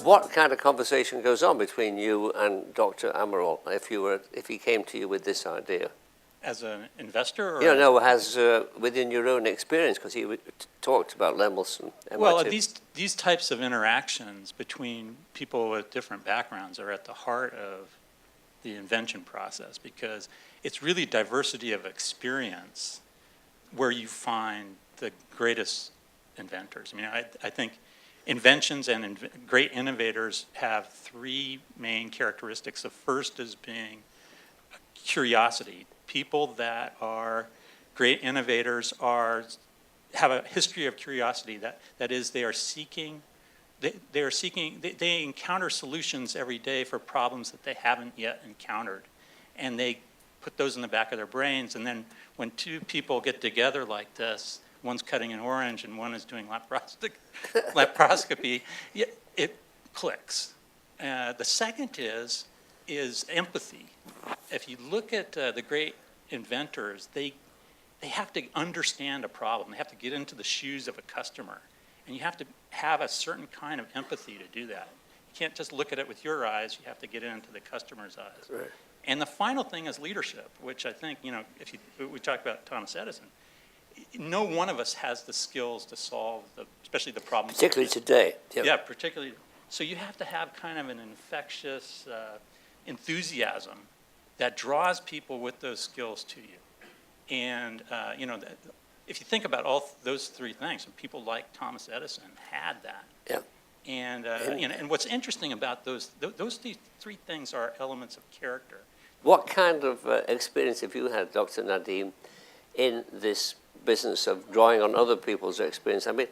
what kind of conversation goes on between you and Dr. Amaral if he came to you with this idea? As an investor? Or No, within your own experience, because he talked about Lemelson. Well, these types of interactions between people with different backgrounds are at the heart of the invention process, because it's really diversity of experience where you find the greatest inventors. I mean, I think inventions and great innovators have three main characteristics. The first is being curiosity. People that are great innovators have a history of curiosity. That is, they encounter solutions every day for problems that they haven't yet encountered, and they put those in the back of their brains. And then when two people get together like this, one's cutting an orange and one is doing laparoscopy, it clicks. The second is empathy. If you look at the great inventors, they have to understand a problem. They have to get into the shoes of a customer. And you have to have a certain kind of empathy to do that. You can't just look at it with your eyes. You have to get into the customer's eyes. Right. And the final thing is leadership, which I think, if we talk about Thomas Edison, no one of us has the skills to solve, especially the problems. Particularly today. Yep. Yeah, particularly. So you have to have kind of an infectious enthusiasm that draws people with those skills to you. And, if you think about all those three things, and people like Thomas Edison had that. Yeah. And, and what's interesting about those three things are elements of character. What kind of experience have you had, Dr. NADEEM, in this business of drawing on other people's experience? I mean,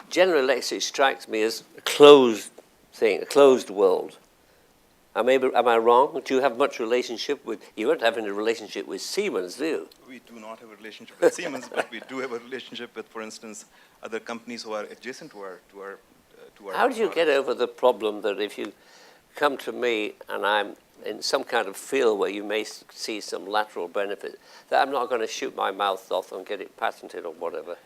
General Electric strikes me as a closed thing, a closed world. Am I wrong? Do you have much relationship with, you don't have any relationship with Siemens, do you? We do not have a relationship with Siemens, but we do have a relationship with, for instance, other companies who are adjacent to our How do you get over the problem that if you come to me and I'm in some kind of field where you may see some lateral benefit, that I'm not going to shoot my mouth off and get it patented or whatever?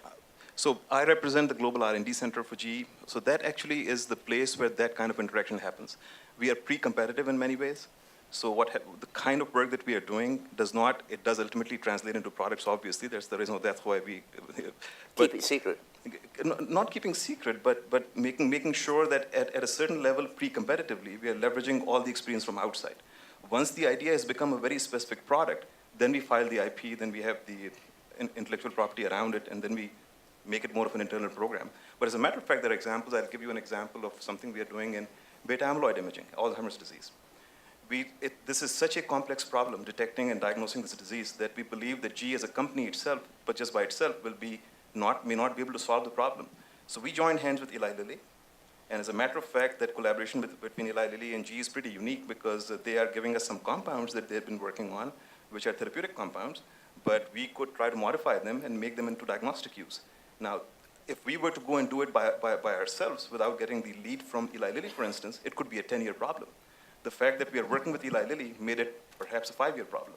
So I represent the Global R&D Center for GE. So that actually is the place where that kind of interaction happens. We are pre-competitive in many ways. So the kind of work that we are doing does ultimately translate into products, obviously. That's why we... Keep it secret. Not keeping secret, but making sure that at a certain level, pre-competitively, we are leveraging all the experience from outside. Once the idea has become a very specific product, then we file the IP, then we have the intellectual property around it, and then we make it more of an internal program. But as a matter of fact, there are examples. I'll give you an example of something we are doing in beta amyloid imaging, Alzheimer's disease. This is such a complex problem, detecting and diagnosing this disease, that we believe that GE as a company itself, but just by itself, may not be able to solve the problem. So we joined hands with Eli Lilly. And as a matter of fact, that collaboration between Eli Lilly and GE is pretty unique, because they are giving us some compounds that they've been working on, which are therapeutic compounds, but we could try to modify them and make them into diagnostic use. Now, if we were to go and do it by ourselves without getting the lead from Eli Lilly, for instance, it could be a 10-year problem. The fact that we are working with Eli Lilly made it perhaps a 5-year problem.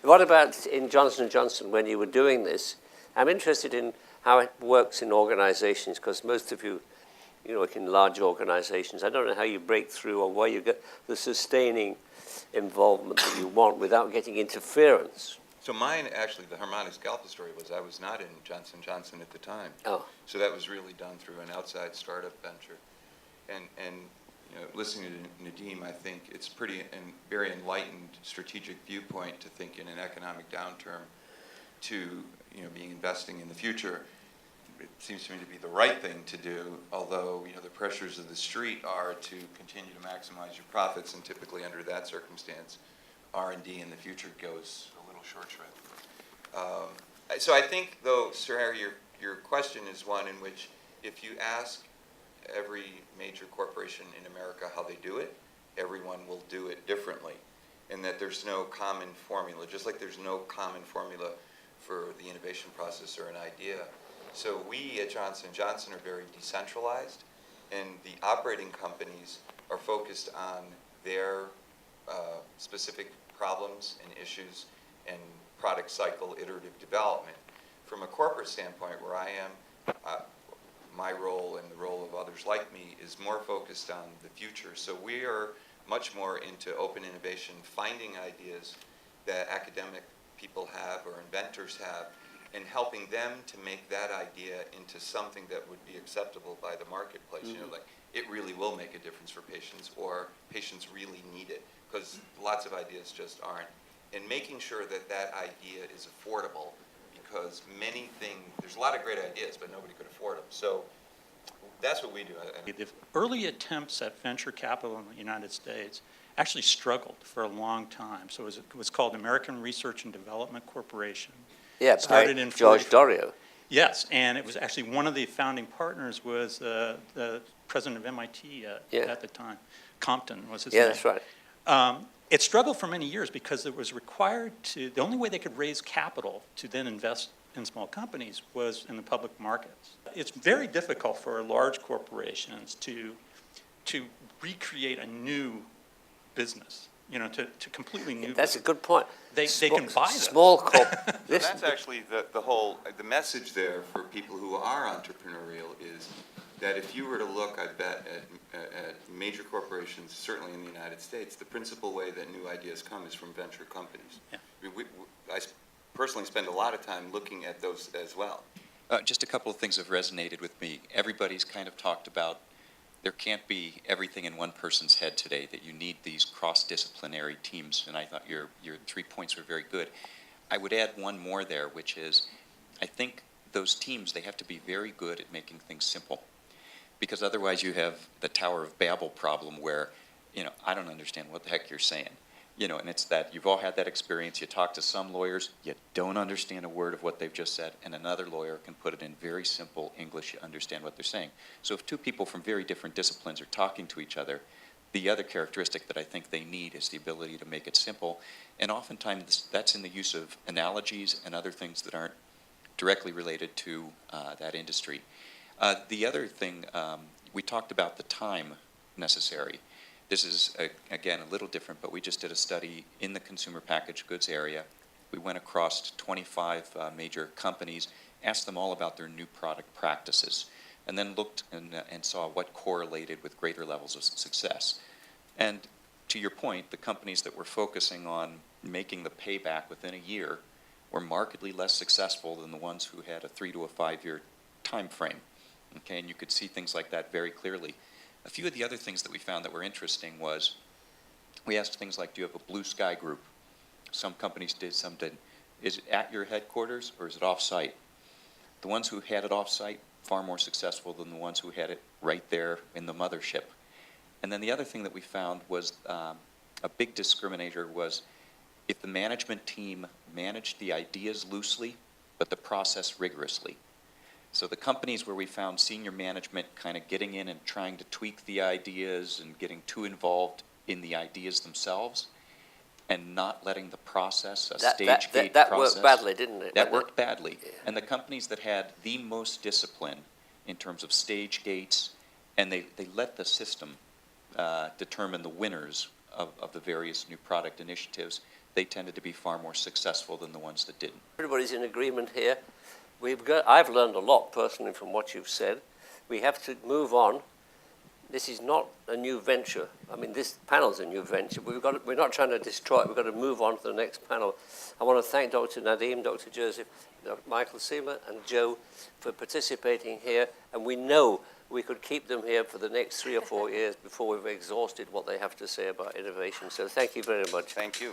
What about in Johnson & Johnson when you were doing this? I'm interested in how it works in organizations, because most of you work in large organizations. I don't know how you break through or where you get the sustaining involvement that you want without getting interference. So mine, actually, the harmonic scalpel story was I was not in Johnson & Johnson at the time. Oh. So that was really done through an outside startup venture. And listening to NADEEM, I think it's very enlightened strategic viewpoint to think in an economic downturn to being investing in the future. It seems to me to be the right thing to do, although the pressures of the street are to continue to maximize your profits, and typically under that circumstance, R&D in the future goes a little short shrift. So I think, though, Sir Harry, your question is one in which if you ask every major corporation in America how they do it, everyone will do it differently, and that there's no common formula, just like there's no common formula for the innovation process or an idea. So we at Johnson & Johnson are very decentralized, and the operating companies are focused on their specific problems and issues and product cycle iterative development. From a corporate standpoint, where I am, my role and the role of others like me is more focused on the future. So we are much more into open innovation, finding ideas that academic people have or inventors have, and helping them to make that idea into something that would be acceptable by the marketplace. You know, like, it really will make a difference for patients, or patients really need it, because lots of ideas just aren't. And making sure that that idea is affordable, because many things, there's a lot of great ideas, but nobody could afford them. So that's what we do. The early attempts at venture capital in the United States actually struggled for a long time. So it was called American Research and Development Corporation. Yeah, Started by in George 44 Dorio. Yes, and it was actually one of the founding partners was the president of MIT at the time. Compton was his name. Yeah, that's right. It struggled for many years because it was required to, the only way they could raise capital to then invest in small companies was in the public markets. It's very difficult for large corporations to recreate a new business, you know, to completely new That's business. a good point. They can buy them. Small corp. So that's actually the message there for people who are entrepreneurial is that if you were to look, I bet, at major corporations, certainly in the United States, the principal way that new ideas come is from venture companies. Yeah. I personally spend a lot of time looking at those as well. Just a couple of things have resonated with me. Everybody's kind of talked about there can't be everything in one person's head today, that you need these cross-disciplinary teams, and I thought your 3 points were very good. I would add one more there, which is I think those teams, they have to be very good at making things simple, because otherwise you have the Tower of Babel problem where, you know, I don't understand what the heck you're saying. You know, and it's that you've all had that experience. You talk to some lawyers, you don't understand a word of what they've just said, and another lawyer can put it in very simple English, you understand what they're saying. So if two people from very different disciplines are talking to each other, the other characteristic that I think they need is the ability to make it simple. And oftentimes that's in the use of analogies and other things that aren't directly related to that industry. The other thing, we talked about the time necessary. This is, again, a little different, but we just did a study in the consumer packaged goods area. We went across 25 major companies, asked them all about their new product practices, and then looked and saw what correlated with greater levels of success. And to your point, the companies that were focusing on making the payback within a year were markedly less successful than the ones who had a 3 to a 5 year time frame. Okay, and you could see things like that very clearly. A few of the other things that we found that were interesting was we asked things like, do you have a blue sky group? Some companies did, some didn't. Is it at your headquarters or is it off-site? The ones who had it off-site, far more successful than the ones who had it right there in the mothership. And then the other thing that we found was a big discriminator was if the management team managed the ideas loosely, but the process rigorously. So the companies where we found senior management kind of getting in and trying to tweak the ideas and getting too involved in the ideas themselves and not letting the process, stage gate process. That worked badly, didn't it? That worked badly. Yeah. And the companies that had the most discipline in terms of stage gates, and they let the system determine the winners of the various new product initiatives, they tended to be far more successful than the ones that didn't. Everybody's in agreement here. I've learned a lot personally from what you've said. We have to move on. This is not a new venture. I mean, this panel's a new venture. We're not trying to destroy it. We've got to move on to the next panel. I want to thank Dr. Nadeem, Dr. Joseph, Dr. Michael Seema, and Joe for participating here. And we know we could keep them here for the next 3 or 4 years before we've exhausted what they have to say about innovation. So thank you very much. Thank you.